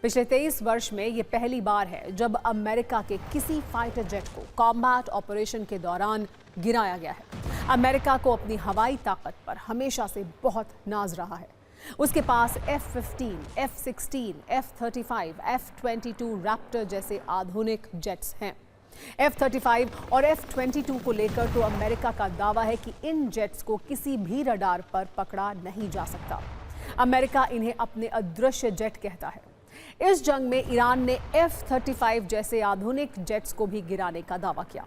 पिछले 23 वर्ष में ये पहली बार है जब अमेरिका के किसी फाइटर जेट को कॉम्बैट ऑपरेशन के दौरान गिराया गया है। अमेरिका को अपनी हवाई ताकत पर हमेशा से बहुत नाज रहा है। उसके पास F-15, F-16, F-35, F-22 Raptor जैसे आधुनिक जेट्स हैं। F-35 और F-22 को लेकर तो अमेरिका का दावा है कि इन जेट्स को किसी भी रडार पर पकड़ा नहीं जा सकता। अमेरिका इन्हें अपने अदृश्य जेट कहता है। इस जंग में ईरान ने F-35 जैसे आधुनिक जेट्स को भी गिराने का दावा किया।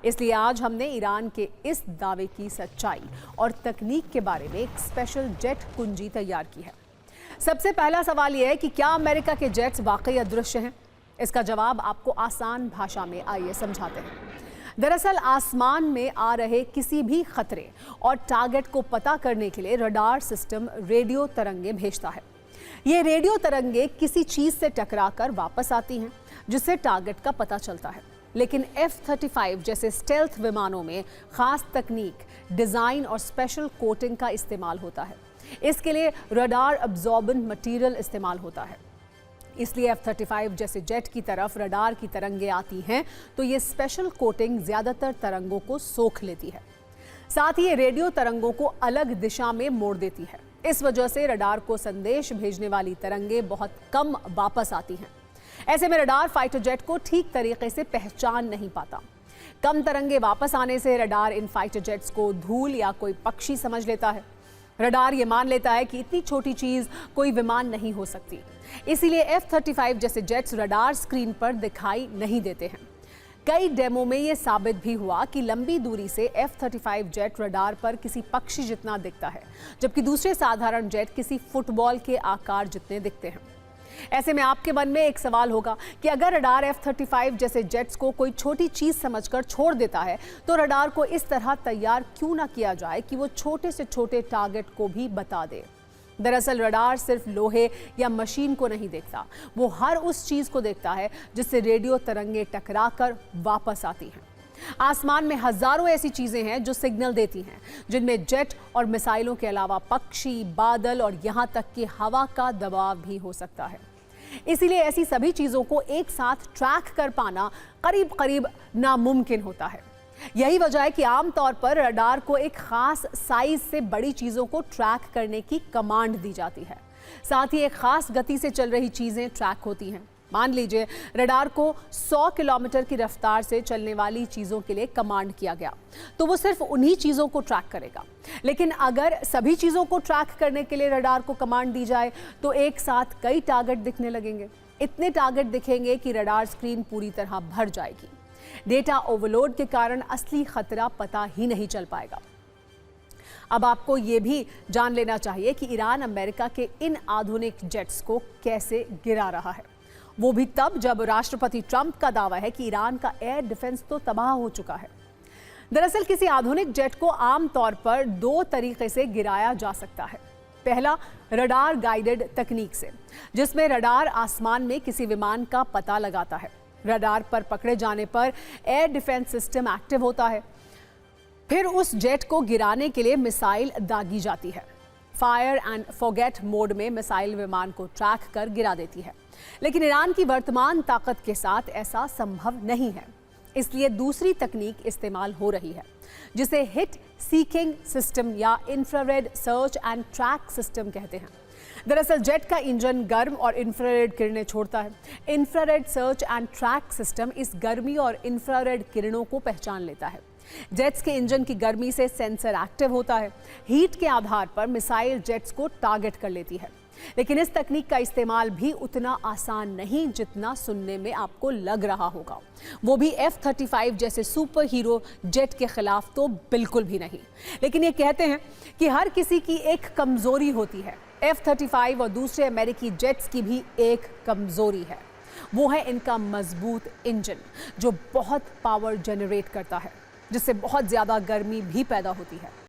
इसलिए आज हमने ईरान के इस दावे की सच्चाई और तकनीक के बारे में एक स्पेशल जेट कुंजी तैयार की है। सबसे पहला सवाल यह है कि क्या अमेरिका के जेट्स वाकई अदृश्य हैं? इसका जवाब आपको आसान भाषा में आइए समझाते हैं। दरअसल आसमान में आ रहे किसी भी खतरे और टारगेट को पता करने के लिए रडार सिस्टम रेडियो तरंगे भेजता है। ये रेडियो तरंगे किसी चीज से टकराकर वापस आती हैं, जिससे टारगेट का पता चलता है। लेकिन F-35 जैसे स्टेल्थ विमानों में खास तकनीक, डिजाइन और स्पेशल कोटिंग का इस्तेमाल होता है। इसके लिए रडार अब्जॉर्बेंट मटेरियल इस्तेमाल होता है। इसलिए F-35 जैसे जेट की तरफ रडार की तरंगे आती हैं तो ये स्पेशल कोटिंग ज्यादातर तरंगों को सोख लेती है। साथ ही ये रेडियो तरंगों को अलग दिशा में मोड़ देती है। इस वजह से रडार को संदेश भेजने वाली तरंगे बहुत कम वापस आती हैं। ऐसे में रडार फाइटर जेट को ठीक तरीके से पहचान नहीं पाता। कम तरंगे वापस आने से रडार इन फाइटर जेट्स को धूल या कोई पक्षी समझ लेता है। रडार ये मान लेता है कि इतनी छोटी चीज कोई विमान नहीं हो सकती। इसीलिए F-35 जैसे जेट्स रडार स्क्रीन पर दिखाई नहीं देते हैं। कई डेमो में ये साबित भी हुआ कि लंबी दूरी से F-35 जेट रडार पर किसी पक्षी जितना दिखता है, जबकि दूसरे साधारण जेट किसी फुटबॉल के आकार जितने दिखते हैं। ऐसे में आपके मन में एक सवाल होगा कि अगर रडार F-35 जैसे जेट्स को कोई छोटी चीज समझकर छोड़ देता है, तो रडार को इस तरह तैयार क्यों ना किया जाए कि वो छोटे से छोटे टारगेट को भी बता दे। दरअसल रडार सिर्फ लोहे या मशीन को नहीं देखता, वो हर उस चीज को देखता है जिससे रेडियो तरंगे टकराकर वापस आती हैं। आसमान में हजारों ऐसी चीजें हैं जो सिग्नल देती हैं, जिनमें जेट और मिसाइलों के अलावा पक्षी, बादल और यहां तक कि हवा का दबाव भी हो सकता है। इसीलिए ऐसी सभी चीजों को एक साथ ट्रैक कर पाना करीब करीब नामुमकिन होता है। यही वजह है कि आमतौर पर रडार को एक खास साइज से बड़ी चीजों को ट्रैक करने की कमांड दी जाती है। साथ ही एक खास गति से चल रही चीजें ट्रैक होती हैं। मान लीजिए रडार को 100 किलोमीटर की रफ्तार से चलने वाली चीजों के लिए कमांड किया गया, तो वो सिर्फ उन्हीं चीजों को ट्रैक करेगा। लेकिन अगर सभी चीजों को ट्रैक करने के लिए रडार को कमांड दी जाए तो एक साथ कई टारगेट दिखने लगेंगे। इतने टारगेट दिखेंगे कि रडार स्क्रीन पूरी तरह भर जाएगी। डेटा ओवरलोड के कारण असली खतरा पता ही नहीं चल पाएगा। अब आपको यह भी जान लेना चाहिए कि ईरान अमेरिका के इन आधुनिक जेट्स को कैसे गिरा रहा है, वो भी तब जब राष्ट्रपति ट्रंप का दावा है कि ईरान का एयर डिफेंस तो तबाह हो चुका है। दरअसल किसी आधुनिक जेट को आमतौर पर दो तरीके से गिराया जा सकता है। पहला, रडार गाइडेड तकनीक से, जिसमें रडार आसमान में किसी विमान का पता लगाता है। रडार पर पकड़े जाने पर एयर डिफेंस सिस्टम एक्टिव होता है। फिर उस जेट को गिराने के लिए मिसाइल दागी जाती है। फायर एंड फॉरगेट मोड में मिसाइल विमान को ट्रैक कर गिरा देती है। लेकिन ईरान की वर्तमान ताकत के साथ ऐसा संभव नहीं है। इसलिए दूसरी तकनीक इस्तेमाल हो रही है, जिसे हिट सीकिंग सिस्टम या infrared search and track system कहते हैं। दरअसल जेट का इंजन गर्म और इंफ्रारेड किरणें छोड़ता है। Infrared search and track system इस गर्मी और इंफ्रारेड किरणों को पहचान लेता है। जेट्स के इंजन की गर्मी से सेंसर एक्टिव होता है। हीट के आधार पर मिसाइल जेट्स को टारगेट कर लेती है। लेकिन इस तकनीक का इस्तेमाल भी उतना आसान नहीं जितना सुनने में आपको लग रहा होगा, वो भी F-35 जैसे सुपर हीरो जेट के खिलाफ तो बिल्कुल भी नहीं। लेकिन ये कहते हैं कि हर किसी की एक कमजोरी होती है। F-35 और दूसरे अमेरिकी जेट्स की भी एक कमजोरी है, वो है इनका मजबूत इंजन, जो बहुत पावर जनरेट करता है, जिससे बहुत ज्यादा गर्मी भी पैदा होती है।